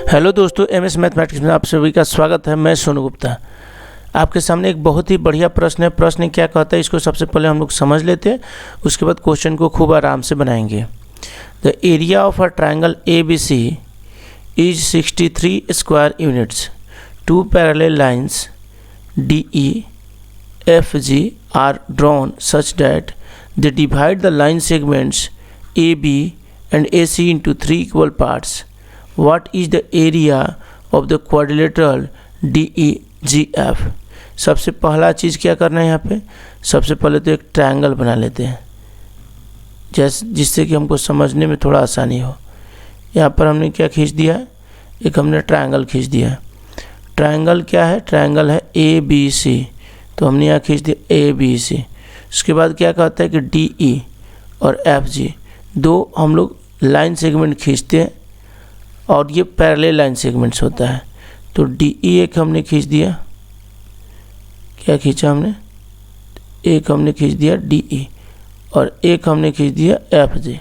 Hello दोस्तों, MS mathematics में आप सभी का स्वागत है। मैं सोनू गुप्ता। आपके सामने एक बहुत ही बढ़िया प्रश्न है। प्रश्न क्या कहता है, इसको सबसे पहले हम लोग समझ लेते हैं, उसके बाद क्वेश्चन को खूब आराम से बनाएंगे। The area of a triangle A B C is 63 square units. Two parallel lines D E F G are drawn such that they divide the line segments A B and A C into 3 equal parts. What is the area of the quadrilateral DEGF? सबसे पहला चीज़ क्या करना है यहाँ पे, सबसे पहले तो एक ट्रायंगल बना लेते हैं जिससे कि हमको समझने में थोड़ा आसानी हो। यहाँ पर हमने क्या खींच दिया है, एक हमने ट्रायंगल खींच दिया है। ट्रायंगल क्या है, ट्रायंगल है ABC, तो हमने यहाँ खींच दिया ABC। उसके बाद क्या कहता है कि DE और FG दो हम लोग लाइन सेगमेंट खींचते हैं और ये पैरेलल लाइन सेगमेंट्स होता है। तो DE एक हमने खींच दिया, क्या खींचा हमने, एक हमने खींच दिया DE और एक हमने खींच दिया FG।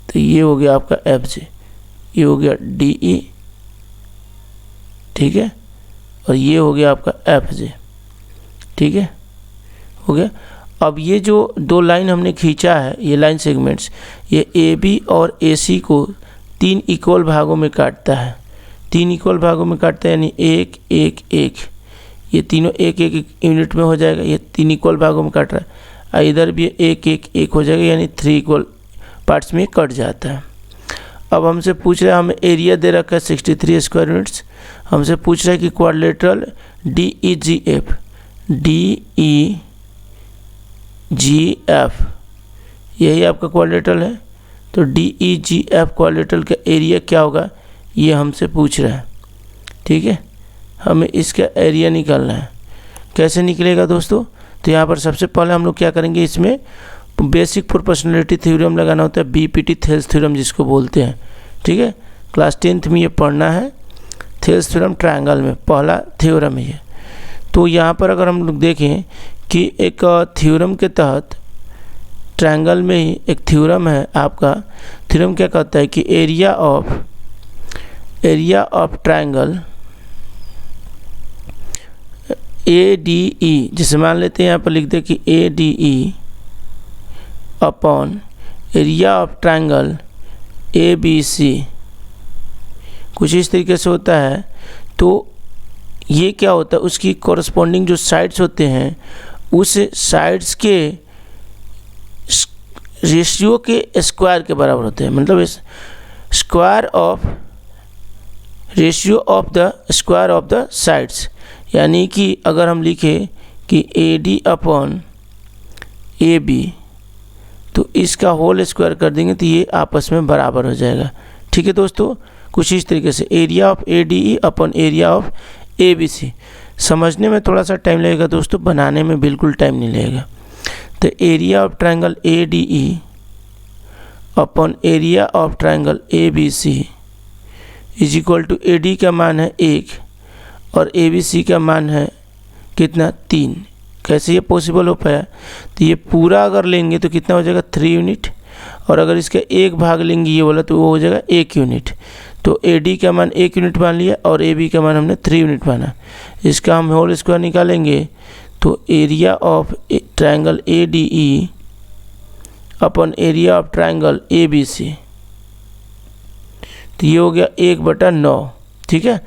तो ये हो गया आपका FG, ये हो गया DE, ठीक है, और ये हो गया आपका FG, ठीक है, हो गया। अब ये जो दो लाइन हमने खींचा है, ये लाइन सेगमेंट्स, ये AB और AC को 3 इक्वल भागों में काटता है। 3 इक्वल भागों में काटता है, यानी 1 1 1, ये तीनों 1 1 यूनिट में हो जाएगा। ये 3 इक्वल भागों में काट रहा है, इधर भी 1 1 1 हो जाएगा, यानी 3 इक्वल पार्ट्स में कट जाता है। अब हमसे पूछ रहा है, हमें एरिया दे रखा है 63 स्क्वायर यूनिट्स। हमसे पूछ रहा है कि क्वाड्रिलेटरल DEGF यही आपका क्वाड्रिलेटरल है। तो DEGF क्वाड्रिलेटरल का एरिया क्या होगा, ये हमसे पूछ रहा है, ठीक है। हमें इसका एरिया निकालना है। कैसे निकलेगा दोस्तों, तो यहाँ पर सबसे पहले हम लोग क्या करेंगे, इसमें बेसिक प्रोपोर्शनलिटी थ्योरम लगाना होता है, BPT थेल्स थ्योरम जिसको बोलते हैं, ठीक है। क्लास 10th में ये पढ़ना है, थेल्स थ्योरम ट्रायंगल में पहला थ्योरम है ये। तो यहाँ पर अगर हम लोग देखें कि एक थ्योरम के तहत ट्रायंगल में ही एक थ्योरम है आपका। थ्योरम क्या कहता है कि एरिया ऑफ ट्रायंगल ADE, जिसे मान लेते हैं यहाँ पर लिख दे कि ADE upon area of triangle ABC, कुछ इस तरीके से होता है। तो ये क्या होता है, उसकी कॉरस्पॉन्डिंग जो साइड्स होते हैं उस साइड्स के रेशियो के स्क्वायर के बराबर होते हैं। मतलब square of ratio of the square of the sides, यानी कि अगर हम लिखें कि AD अपॉन AB, तो इसका होल स्क्वायर कर देंगे तो ये आपस में बराबर हो जाएगा, ठीक है दोस्तों। कुछ इस तरीके से area of ADE upon area of ABC। समझने में थोड़ा सा टाइम लगेगा दोस्तों, बनाने में बिल्कुल टाइम नहीं लगेगा। तो area of triangle ADE upon area of triangle ABC is equal to AD का मान है 1 और ABC का मान है कितना, 3। कैसे ये पॉसिबल हो पाया, तो ये पूरा अगर लेंगे तो कितना हो जाएगा, 3 यूनिट, और अगर इसका एक भाग लेंगे ये वाला तो वो हो जाएगा 1 यूनिट। तो AD का मान 1 यूनिट मान लिया और AB का मान हमने 3 यूनिट माना। इसका हम होल स्क्वायर निकालेंगे तो area of triangle ADE upon area of triangle ABC, तो ये हो गया 1/9, ठीक है।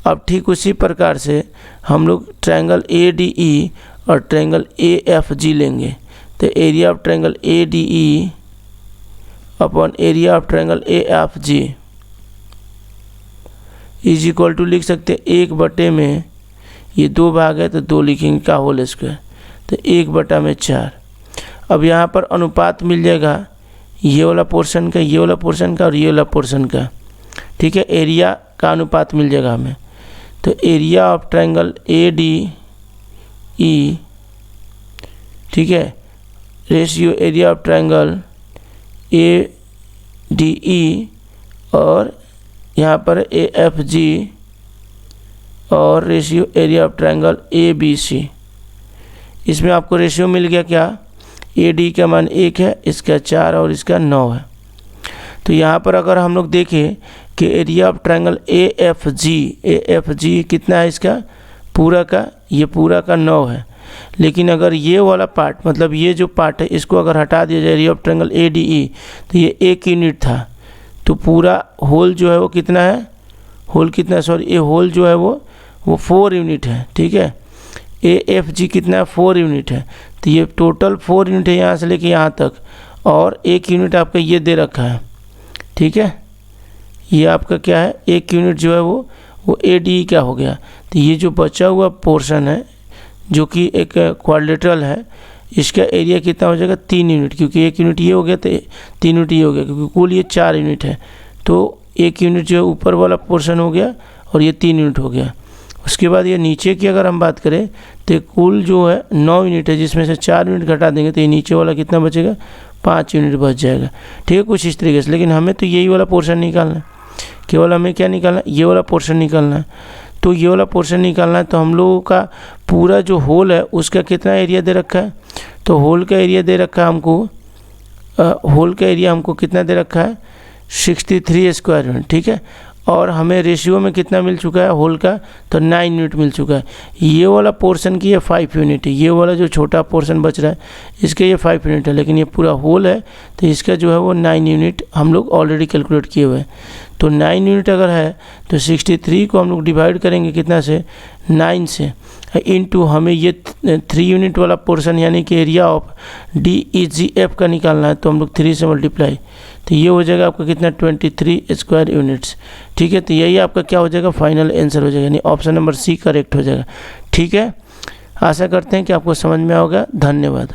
अब ठीक उसी प्रकार से हम लोग ट्रायंगल ADE और ट्रायंगल AFG लेंगे। तो area of triangle ADE upon area of triangle AFG is equal to लिख सकते हैं 1 में, ये 2 भाग है तो 2 लिखेंगे का होल स्क्वायर, तो 1/4। अब यहाँ पर अनुपात मिल जाएगा ये वाला पोर्शन का, ये वाला पोर्शन का और ये वाला पोर्शन का, ठीक है। एरिया का अनुपात मिल जाएगा हमें। तो एरिया ऑफ ट्रायंगल ADE, ठीक है, ratio area of triangle ADE और यहाँ पर AFG और ratio area of triangle ABC। इसमें आपको रेशियो मिल गया क्या, AD का मान 1 है, इसका 4 और इसका 9 है। तो यहाँ पर अगर हम लोग देखें कि area of triangle A F G कितना है इसका पूरा का, ये पूरा का 9 है। लेकिन अगर ये वाला पार्ट, मतलब ये जो पार्ट है, इसको अगर हटा दिया जाए area of triangle A D E, तो ये 1 यूनिट था। तो पूरा होल जो है वो कितना है, होल कितना, सॉरी ये होल जो है वो 4 यूनिट है। ठीक है, ए एफ जी कितना है 4 यूनिट है। तो ये टोटल 4 यूनिट है यहाँ से लेके यहाँ तक, और 1 यूनिट आपका ये दे रखा है। ठीक है, ये आपका क्या है, 1 यूनिट जो है वो ए डी ई का हो गया। तो ये जो बचा हुआ पोर्शन है जो कि एक क्वाड्रिलेटरल है, इसका एरिया कितना हो जाएगा 3 यूनिट, क्योंकि 1 यूनिट ये हो गया तो 3 यूनिट ये हो गया, क्योंकि कुल ये 4 यूनिट है। तो 1 यूनिट जो है ऊपर वाला पोर्शन हो गया और ये 3 यूनिट हो गया। उसके बाद ये नीचे की अगर हम बात करें तो कुल जो है 9 यूनिट है, जिसमें से 4 यूनिट घटा देंगे तो ये नीचे वाला कितना बचेगा, 5 यूनिट बच जाएगा। ठीक है, कुछ इस तरीके से। लेकिन हमें तो यही वाला पोर्शन निकालना है, केवल हमें क्या निकालना है, ये वाला पोर्शन निकालना है। तो ये वाला पोर्शन निकालना है, तो हम लोगों का पूरा जो होल है उसका कितना एरिया दे रखा है, तो होल का एरिया दे रखा है हमको, होल का एरिया हमको कितना दे रखा है 63 स्क्वायर यूनिट। ठीक है, और हमें रेशियो में कितना मिल चुका है होल का, तो 9 यूनिट मिल चुका है। ये वाला पोर्शन की ये 5 यूनिट है, ये वाला जो छोटा पोर्शन बच रहा है इसके ये 5 यूनिट है, लेकिन ये पूरा होल है तो इसका जो है वो 9 यूनिट हम लोग ऑलरेडी कैलकुलेट किए हुए हैं। तो 9 यूनिट अगर है तो 63 को हम लोग डिवाइड करेंगे कितना से, 9 से, इनटू हमें ये 3 यूनिट वाला पोर्शन यानी कि area of D E G F का निकालना है, तो हम लोग 3 से मल्टीप्लाई, तो ये हो जाएगा आपका कितना 23 स्क्वायर यूनिट्स। ठीक है, तो यही आपका क्या हो जाएगा फाइनल आंसर हो जाएगा, यानी ऑप्शन नंबर सी करेक्ट हो जाएगा। ठीक है, आशा करते हैं कि आपको समझ में आओगा। धन्यवाद।